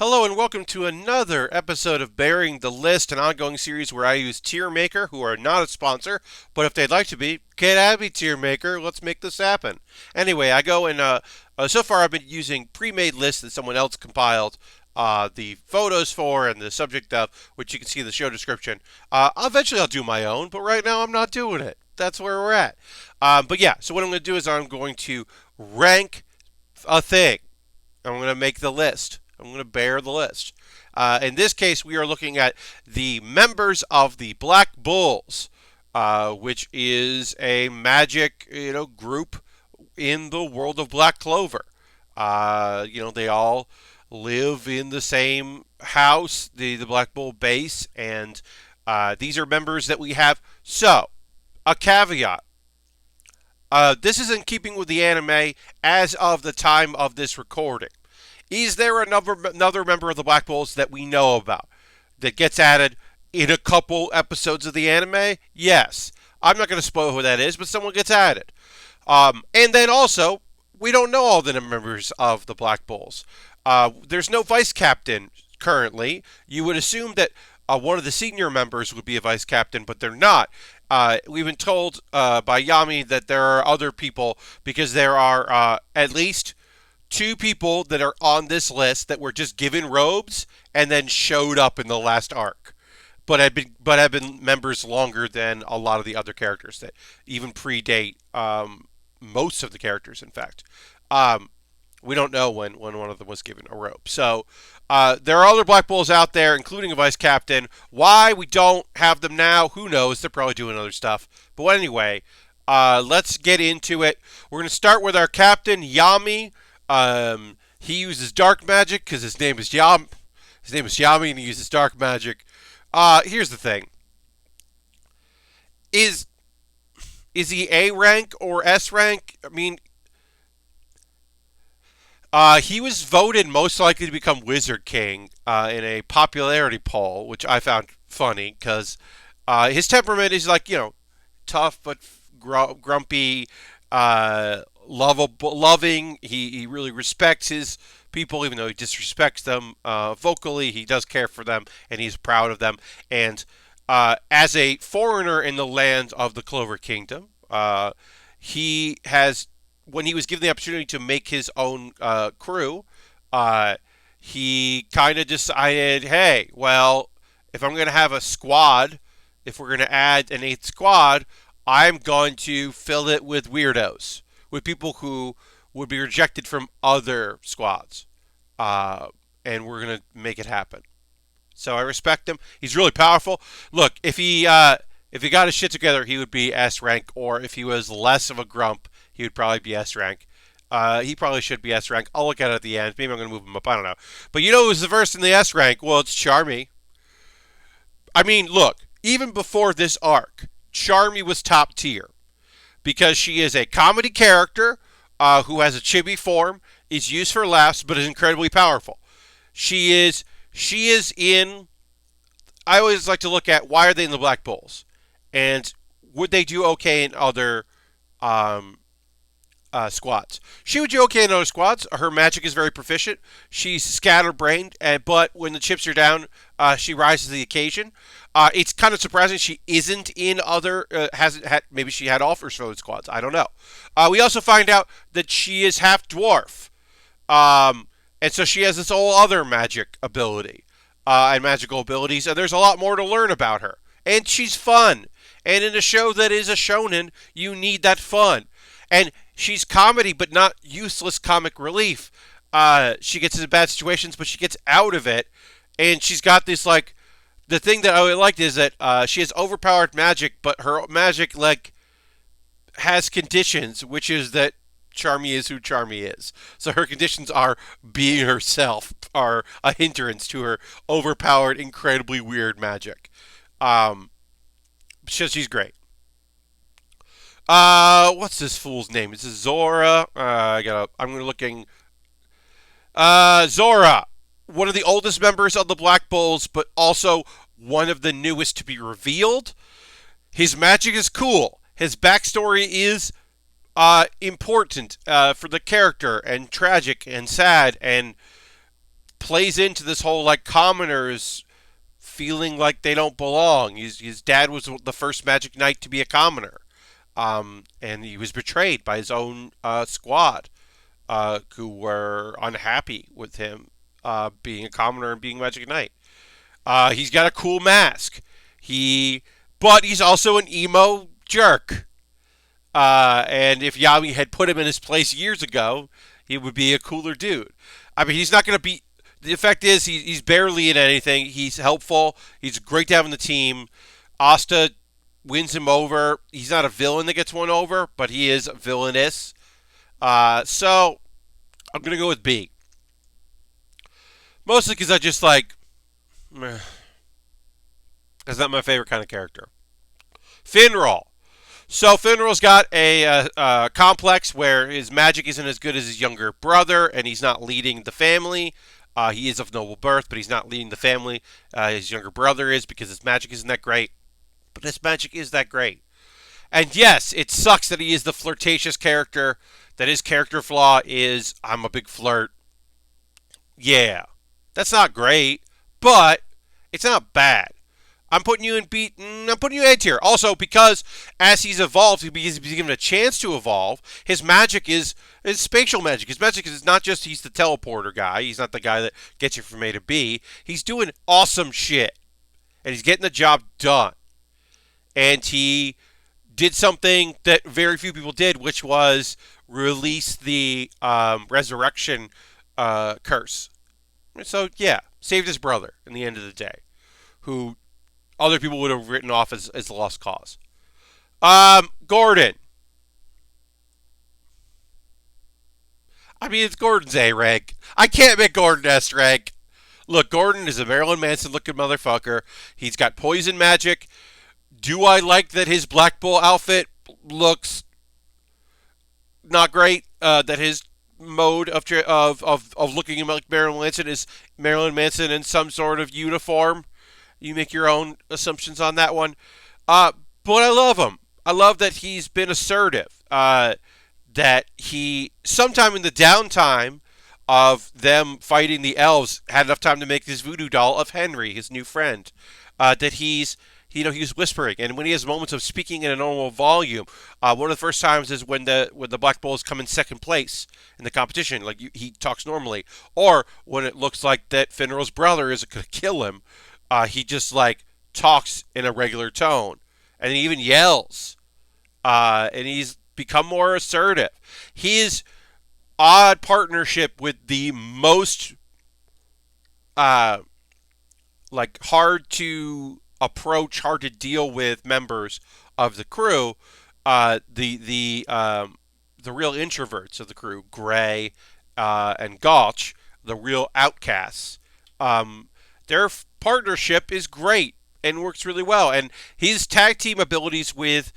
Hello and welcome to another episode of Baering the List, an ongoing series where I use Tiermaker, who are not a sponsor, but if they'd like to be, get at me, Tiermaker. Let's make this happen. Anyway, I go and so far I've been using pre-made lists that someone else compiled the photos for and the subject of, which you can see in the show description. Eventually I'll do my own, but right now I'm not doing it. That's where we're at. But yeah, so what I'm going to do is I'm going to rank a thing. I'm going to make the list. I'm going to bear the list. In this case, we are looking at the members of the Black Bulls, which is a magic, group in the world of Black Clover. They all live in the same house, the Black Bull base, and these are members that we have. So, a caveat. This is in keeping with the anime as of the time of this recording. Is there another member of the Black Bulls that we know about that gets added in a couple episodes of the anime? Yes. I'm not going to spoil who that is, but someone gets added. And then also, we don't know all the members of the Black Bulls. There's no vice captain currently. You would assume that one of the senior members would be a vice captain, but they're not. We've been told by Yami that there are other people because there are at least two people that are on this list that were just given robes and then showed up in the last arc, but have been members longer than a lot of the other characters that even predate most of the characters. In fact, we don't know when one of them was given a robe. So there are other Black Bulls out there, including a vice captain. Why we don't have them now, who knows? They're probably doing other stuff. But anyway, let's get into it. We're going to start with our captain, Yami. He uses dark magic because his name is Yami. His name is Yami, and he uses dark magic. Here's the thing: is he A rank or S rank? I mean, he was voted most likely to become Wizard King in a popularity poll, which I found funny because his temperament is tough but grumpy. Loving. He really respects his people, even though he disrespects them vocally. He does care for them, and he's proud of them. And as a foreigner in the land of the Clover Kingdom, he has, when he was given the opportunity to make his own crew, he kind of decided, hey, well, if I'm going to have a squad, if we're going to add an eighth squad, I'm going to fill it with weirdos, with people who would be rejected from other squads. And we're going to make it happen. So I respect him. He's really powerful. Look, if he got his shit together, he would be S rank, or if he was less of a grump, he would probably be S rank. He probably should be S rank. I'll look at it at the end. Maybe I'm going to move him up. I don't know. But you know who's the first in the S rank? Well, it's Charmy. I mean, look, even before this arc, Charmy was top tier, because she is a comedy character who has a chibi form, is used for laughs, but is incredibly powerful. She is in. I always like to look at, why are they in the Black Bulls, and would they do okay in other squads? She would do okay in other squads. Her magic is very proficient. She's scatterbrained, but when the chips are down, she rises to the occasion. It's kind of surprising she isn't in other, hasn't had, maybe she had offers for those squads. I don't know. We also find out that she is half dwarf. And so she has this whole other magic ability, and magical abilities, and there's a lot more to learn about her. And she's fun. And in a show that is a shonen, you need that fun. And she's comedy, but not useless comic relief. She gets into bad situations, but she gets out of it. And she's got this, the thing that I really liked is that she has overpowered magic, but her magic, has conditions, which is that Charmy is who Charmy is. So her conditions are being herself, are a hindrance to her overpowered, incredibly weird magic. So she's great. What's this fool's name? Is this Zora? I'm looking. Zora, one of the oldest members of the Black Bulls, but also one of the newest to be revealed. His magic is cool. His backstory is important for the character, and tragic and sad and plays into this whole like commoners feeling like they don't belong. His dad was the first Magic Knight to be a commoner, and he was betrayed by his own squad, who were unhappy with him being a commoner and being Magic Knight. He's got a cool mask. But he's also an emo jerk. And if Yami had put him in his place years ago, he would be a cooler dude. I mean, he's not going to be. The effect is he's barely in anything. He's helpful. He's great to have on the team. Asta wins him over. He's not a villain that gets won over, but he is villainous. So I'm going to go with B. Mostly because I just like. That's not my favorite kind of character. Finral. So Finral's got a complex where his magic isn't as good as his younger brother, and he's not leading the family. He is of noble birth, but he's not leading the family. His younger brother is, because his magic isn't that great. But his magic is that great. And yes, it sucks that he is the flirtatious character, that his character flaw is, I'm a big flirt. Yeah, that's not great, but it's not bad. I'm putting you in B. I'm putting you A tier. Also, because as he's evolved, he's given a chance to evolve. His magic is spatial magic. His magic is not just he's the teleporter guy. He's not the guy that gets you from A to B. He's doing awesome shit, and he's getting the job done. And he did something that very few people did, which was release the resurrection curse. So yeah, saved his brother in the end of the day, who other people would have written off as a lost cause. Gordon. I mean, it's Gordon's A rank. I can't make Gordon S rank. Look, Gordon is a Marilyn Manson looking motherfucker. He's got poison magic. Do I like that his Black Bull outfit looks not great? That his mode of looking like Marilyn Manson is Marilyn Manson in some sort of uniform. You make your own assumptions on that one. But I love him. I love that he's been assertive. That he, sometime in the downtime of them fighting the elves, had enough time to make this voodoo doll of Henry, his new friend. That he's, he was whispering. And when he has moments of speaking in a normal volume, one of the first times is when the Black Bulls come in second place in the competition. Like, he talks normally. Or when it looks like that Finral's brother is going to kill him. He just like talks in a regular tone, and he even yells, and he's become more assertive. His odd partnership with the most like hard to approach, hard to deal with members of the crew, the real introverts of the crew, Gray and Gotch, the real outcasts. Their partnership is great and works really well, and his tag team abilities with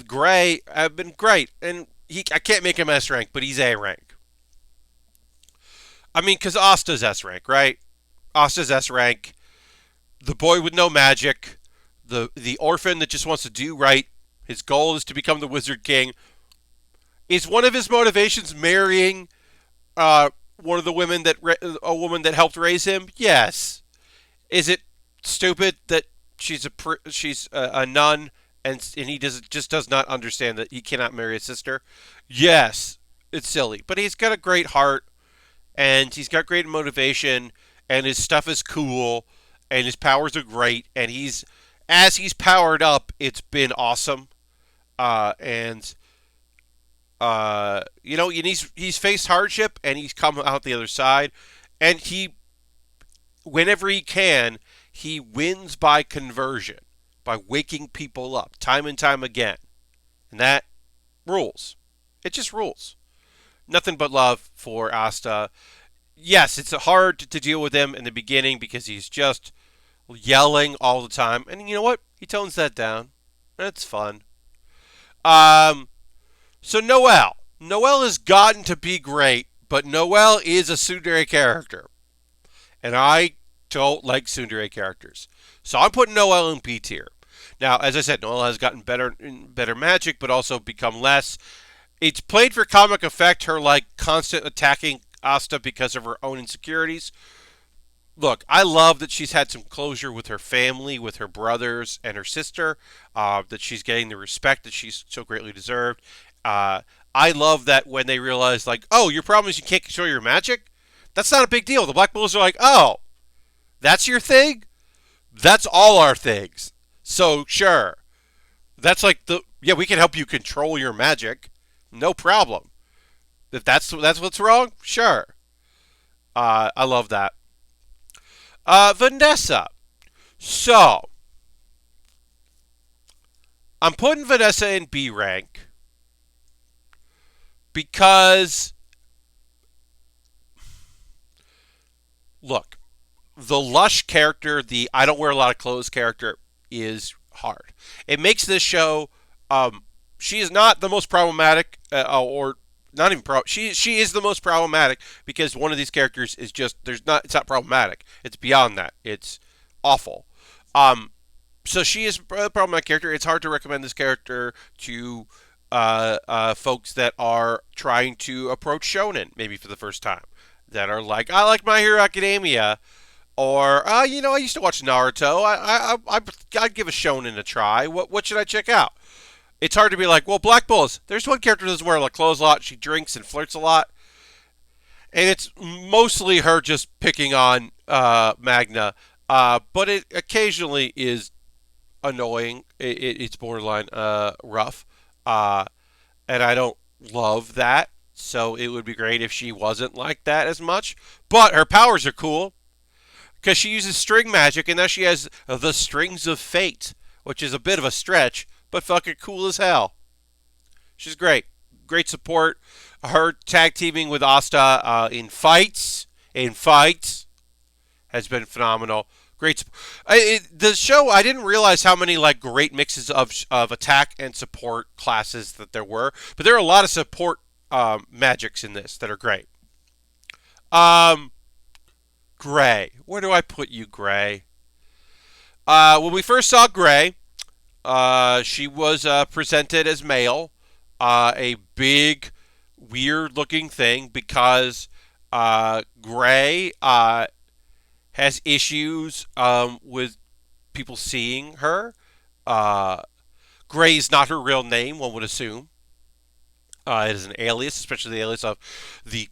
Gray have been great. And I can't make him S rank, but he's A rank. I mean, because Asta's S rank, right? Asta's S rank. The boy with no magic, the orphan that just wants to do right. His goal is to become the Wizard King. Is one of his motivations marrying one of the women a woman that helped raise him? Yes. Is it stupid that she's a nun and he does not understand that he cannot marry his sister? Yes, it's silly, but he's got a great heart and he's got great motivation and his stuff is cool and his powers are great, and as he's powered up, it's been awesome. And he's faced hardship and he's come out the other side, and whenever he can, he wins by conversion, by waking people up time and time again. And that rules. It just rules. Nothing but love for Asta. Yes, it's hard to deal with him in the beginning because he's just yelling all the time. And you know what? He tones that down. That's fun. So Noel. Noel has gotten to be great, but Noel is a tsundere character. And I don't like tsundere characters. So I'm putting Noel in B tier. Now, as I said, Noel has gotten better magic, but also become less. It's played for comic effect, her like constant attacking Asta because of her own insecurities. Look, I love that she's had some closure with her family, with her brothers and her sister, that she's getting the respect that she's so greatly deserved. Uh, I love that when they realize, like, oh, your problem is you can't control your magic? That's not a big deal. The Black Bulls are like, oh, that's your thing? That's all our things. So, sure. That's like yeah, we can help you control your magic. No problem. If that's what's wrong, sure. I love that. Vanessa. So, I'm putting Vanessa in B rank because, look, the Lush character, the I don't wear a lot of clothes character, is hard. It makes this show. She is not the most problematic, or not even She is the most problematic because one of these characters is just there's not. It's not problematic. It's beyond that. It's awful. Um, so she is a problematic character. It's hard to recommend this character to folks that are trying to approach shonen maybe for the first time. That are like, I like My Hero Academia, or I used to watch Naruto. I'd give a shonen a try. What should I check out? It's hard to be like, well, Black Bulls. There's one character who doesn't wear like clothes a lot. She drinks and flirts a lot, and it's mostly her just picking on Magna. But it occasionally is annoying. It's borderline rough, and I don't love that. So it would be great if she wasn't like that as much. But her powers are cool because she uses string magic, and now she has the Strings of Fate, which is a bit of a stretch, but fucking cool as hell. She's great. Great support. Her tag teaming with Asta in fights, has been phenomenal. Great. The show, I didn't realize how many like great mixes of attack and support classes that there were, but there are a lot of support magics in this that are great. Um, Gray. Where do I put you, Gray? When we first saw Gray, she was presented as male, a big, weird-looking thing because Gray has issues with people seeing her. Uh, Gray is not her real name, one would assume. It is an alias, especially the alias of the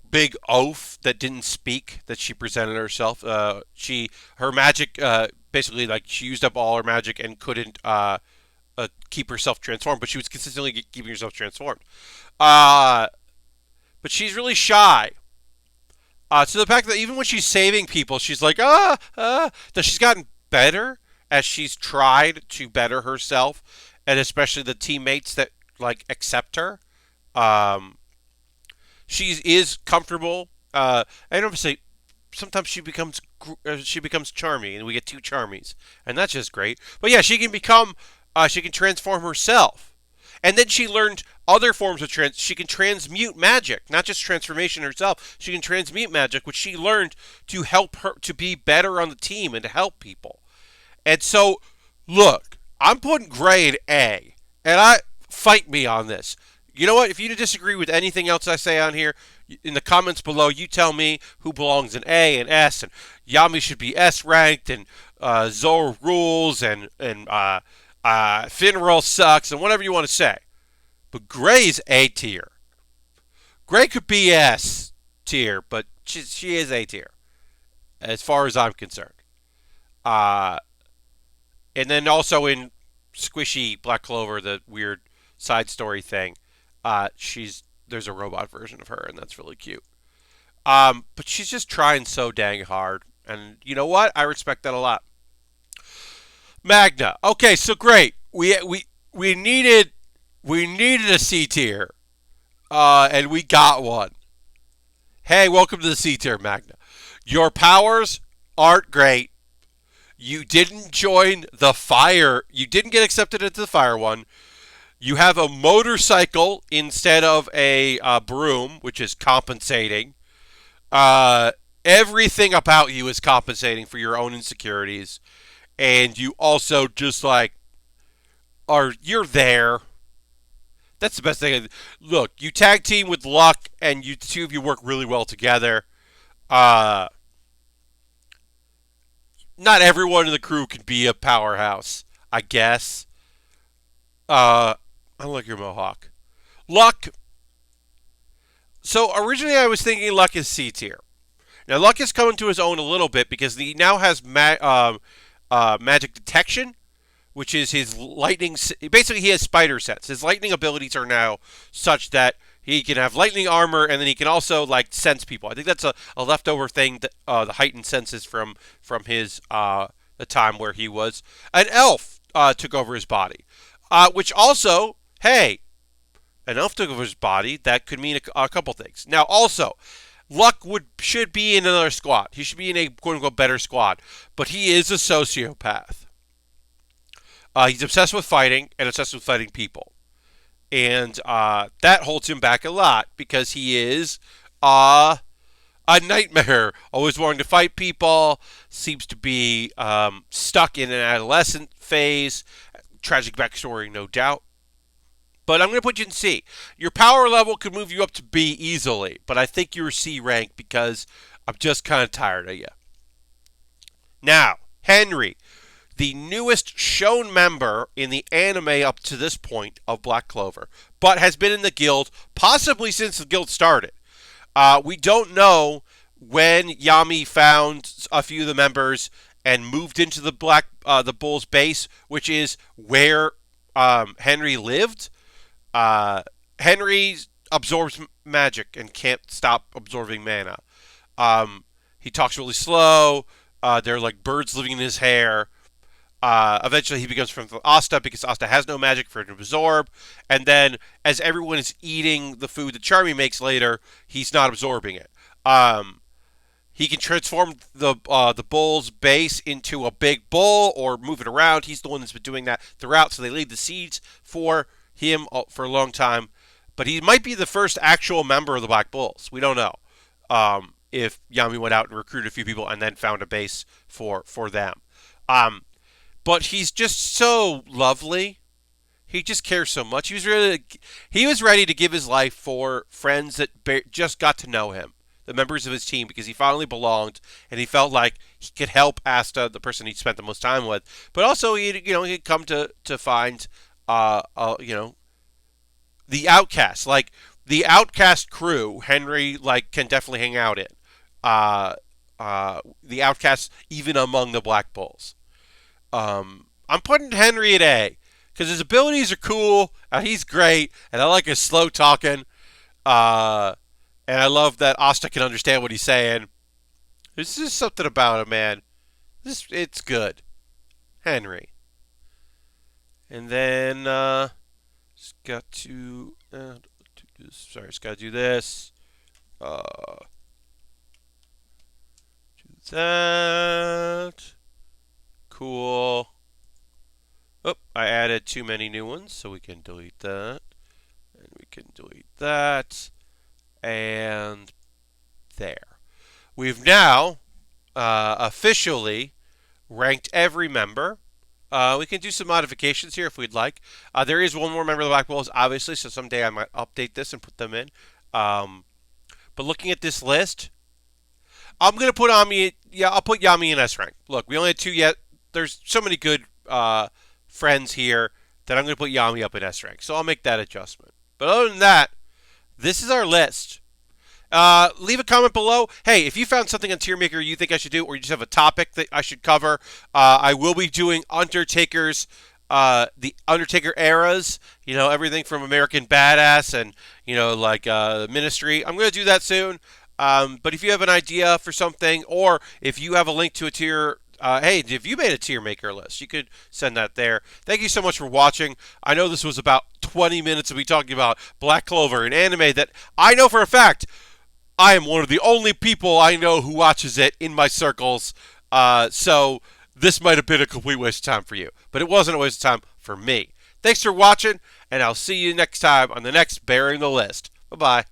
big oaf that didn't speak that she presented herself. Her magic basically like she used up all her magic and couldn't keep herself transformed, but she was consistently keeping herself transformed. Uh, but she's really shy. To the fact that even when she's saving people, she's like that she's gotten better as she's tried to better herself, and especially the teammates that like accept her. Um, she is comfortable. And obviously, sometimes she becomes charming, and we get two charmies, and that's just great. But yeah, she can transform herself, and then she learned other forms of She can transmute magic, not just transformation herself. She can transmute magic, which she learned to help her to be better on the team and to help people. And so, look, I'm putting Gray in A, and I fight me on this. You know what? If you disagree with anything else I say on here, in the comments below, you tell me who belongs in A and S, and Yami should be S ranked, and Zoro rules, and Finral sucks, and whatever you want to say. But Gray's A tier. Gray could be S tier, but she is A tier, as far as I'm concerned. Uh, and then also in Squishy Black Clover, the weird side story thing, there's a robot version of her, and that's really cute. But she's just trying so dang hard, and you know what? I respect that a lot. Magna. Okay, so great. We needed a C tier, and we got one. Hey, welcome to the C tier, Magna. Your powers aren't great. You didn't join the fire. You didn't get accepted into the fire one. You have a motorcycle instead of a broom, which is compensating. Everything about you is compensating for your own insecurities. And you also just like you're there. That's the best thing. Look, you tag team with Luck, and you two of you work really well together. Uh, Not everyone in the crew can be a powerhouse, I guess. I like your mohawk. Luck. So originally I was thinking Luck is C tier. Now Luck is coming to his own a little bit because he now has magic detection, which is his lightning. Basically, he has spider sense. His lightning abilities are now such that he can have lightning armor, and then he can also like sense people. I think that's a leftover thing that the heightened senses from his the time where he was an elf took over his body, which also hey, an elf took over his body. That could mean a couple things. Now also. Luck should be in another squad. He should be in a quote unquote better squad, but he is a sociopath. He's obsessed with fighting and obsessed with fighting people. And that holds him back a lot because he is a nightmare. Always wanting to fight people. Seems to be stuck in an adolescent phase. Tragic backstory, no doubt. But I'm going to put you in C. Your power level could move you up to B easily. But I think you're C rank because I'm just kind of tired of you. Now, Henry. The newest shown member in the anime up to this point of Black Clover, but has been in the guild possibly since the guild started. We don't know when Yami found a few of the members and moved into the Bull's base, which is where Henry lived. Henry absorbs magic and can't stop absorbing mana. He talks really slow. They're like birds living in his hair. Eventually he becomes friends with Asta because Asta has no magic for him to absorb. And then as everyone is eating the food that Charmy makes later, he's not absorbing it. He can transform the bull's base into a big bull or move it around. He's the one that's been doing that throughout, so they leave the seeds for him for a long time. But he might be the first actual member of the Black Bulls. We don't know if Yami went out and recruited a few people and then found a base for them. But he's just so lovely. He just cares so much. He was ready to give his life for friends that just got to know him, the members of his team, because he finally belonged and he felt like he could help Asta, the person he spent the most time with. But also, he'd come to find, the outcast, like the outcast crew. Henry can definitely hang out in. The outcasts, even among the Black Bulls. I'm putting Henry at A because his abilities are cool and he's great and I like his slow talking. And I love that Asta can understand what he's saying. There's just something about him, man. It's good. Henry. And then just got to just got to do this. Do that. Cool. Oh, I added too many new ones, so we can delete that. And we can delete that. And there. We've now officially ranked every member. We can do some modifications here if we'd like. There is one more member of the Black Bulls, obviously, so someday I might update this and put them in. But looking at this list, I'm going to put Yami. Yeah, I'll put Yami in S rank. Look, we only had 2 yet. There's so many good friends here that I'm going to put Yami up in S rank. So I'll make that adjustment. But other than that, this is our list. Leave a comment below. Hey, if you found something on Tiermaker you think I should do, or you just have a topic that I should cover, I will be doing Undertaker's, the Undertaker eras. Everything from American Badass and, Ministry. I'm going to do that soon. But if you have an idea for something, or if you have a link to a tier, hey, if you made a Tiermaker list, you could send that there. Thank you so much for watching. I know this was about 20 minutes of me talking about Black Clover, an anime that I know for a fact I am one of the only people I know who watches it in my circles. So this might have been a complete waste of time for you, but it wasn't a waste of time for me. Thanks for watching, and I'll see you next time on the next Baering the List. Bye-bye.